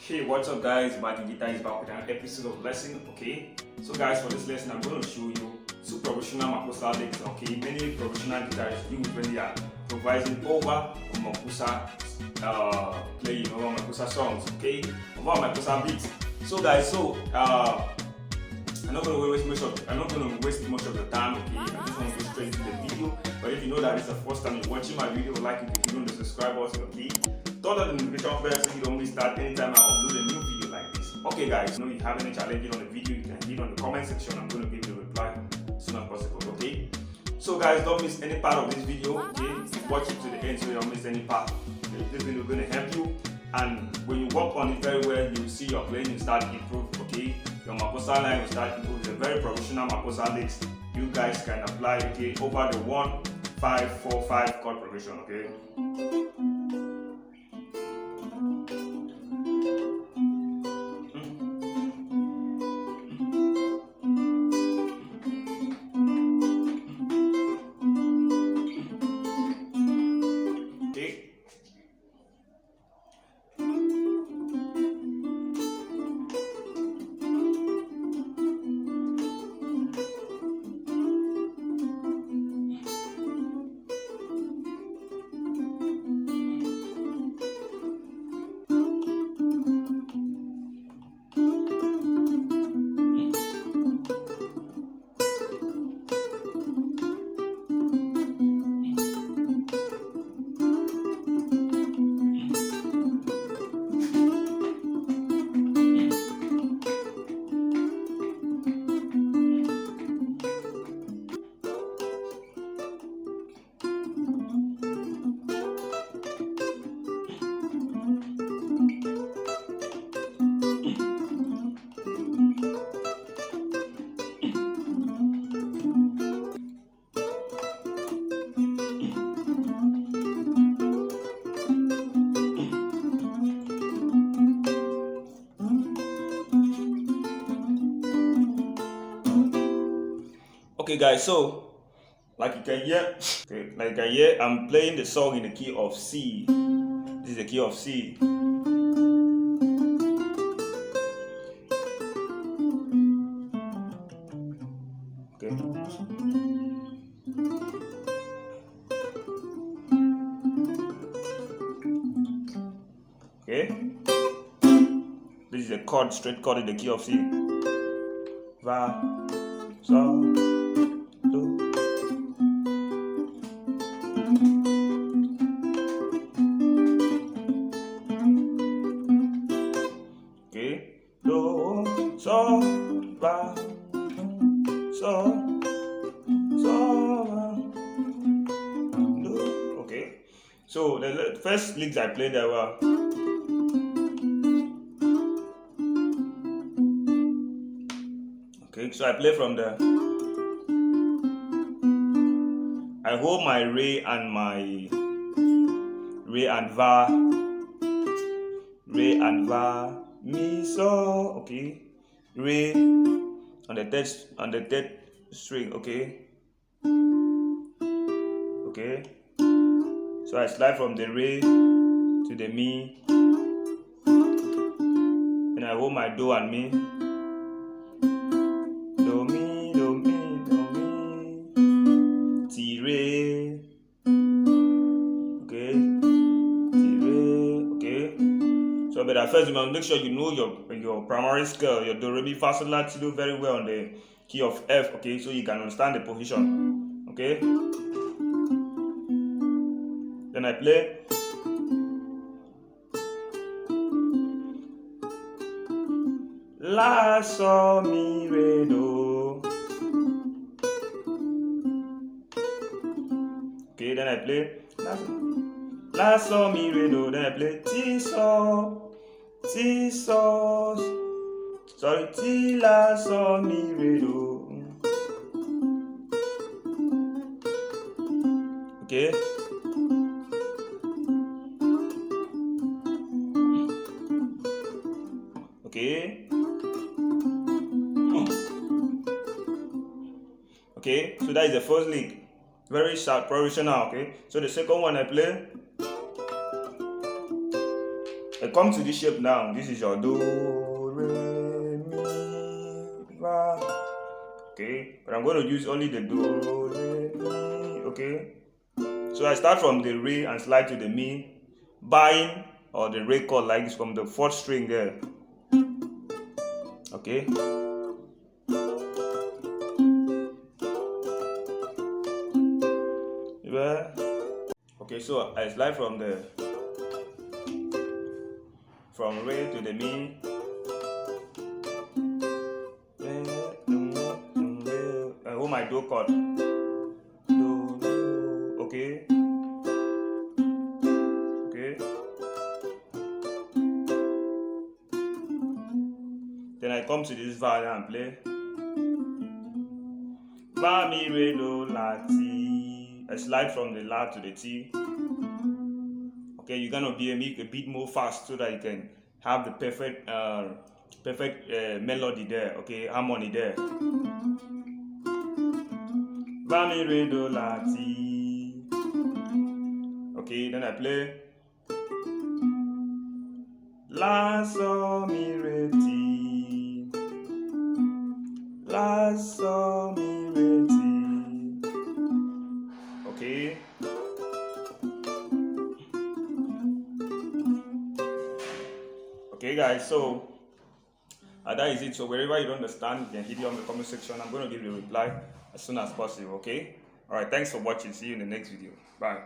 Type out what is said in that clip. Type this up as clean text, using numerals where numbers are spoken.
Hey, what's up guys? Baki Guitar is back with an episode of lesson. Okay, so guys, for this lesson I'm going to show you two professional makossa licks. Okay, many professional guitarists use when they are improvising over makossa playing over makossa songs. Okay, over makossa beats. So guys, I'm not going to waste much of your time. Okay, I just want to go straight to the video. But if you know that it's the first time you're watching my video, like it if you don't, the subscribe button. Okay, turn on the notification bell so you don't miss that anytime I upload a new video like this. Okay guys, if you have any challenge on the video, you can leave on the comment section. I'm going to give you a reply as soon as possible. Okay, so guys, don't miss any part of this video. Okay, watch it to the end so you don't miss any part. Okay? This video is going to help you, and when you work on it very well, you will see your playing will start improve. Okay, your makossa line will start improve. It's a very professional makossa licks you guys can apply. Okay, over the 1-5-4-5 chord progression. Okay. Okay guys, so like you can hear, I'm playing the song in the key of C. This is the key of C. Okay. Okay. This is a chord, straight chord in the key of C. Va, sol. Okay, do, sol, fa, sol, sol, do. Okay, so the first licks I played there were okay. So I play from the. I hold my re and va, mi, so. Okay, re on the third string. Okay, okay. So I slide from the re to the mi, and I hold my do and mi. Do mi, do mi, do mi, ti re. Okay, ti re. Okay. So, but at first you must make sure you know your primary scale, your do re mi fa sol la ti do very well on the key of F. Okay, so you can understand the position. Okay. Then I play. La, sol, mi, re, do. Okay, then I play la, sol, mi, re, do. Then I play ti, sol, sorry, ti, la, sol, mi, re, do. Okay. Okay. Okay, so that is the first lick. Very sharp, professional. Okay, so the second one I play come to this shape now. This is your do, re, mi, fa. Okay, but I'm going to use only the do, re, mi. Okay, so I start from the re and slide to the mi, bowing or the re chord like this from the fourth string there. Okay. Yeah. Okay, so I slide from re to the mi. I hold my do chord. Do, okay. Okay. Then I come to this vowel and play. Fa, mi, re, do, la, ti. I slide from the la to the ti. Okay, you're gonna make a bit more fast so that you can have the perfect melody there. Okay, harmony there. Fa, mi, re, do, la, ti. Okay, then I play la, so, mi, re, ti. La, so, mi, re, ti. Okay. Okay, guys, so that is it. So wherever you don't understand, you can hit it on the comment section. I'm going to give you a reply as soon as possible. Okay. All right. Thanks for watching. See you in the next video. Bye.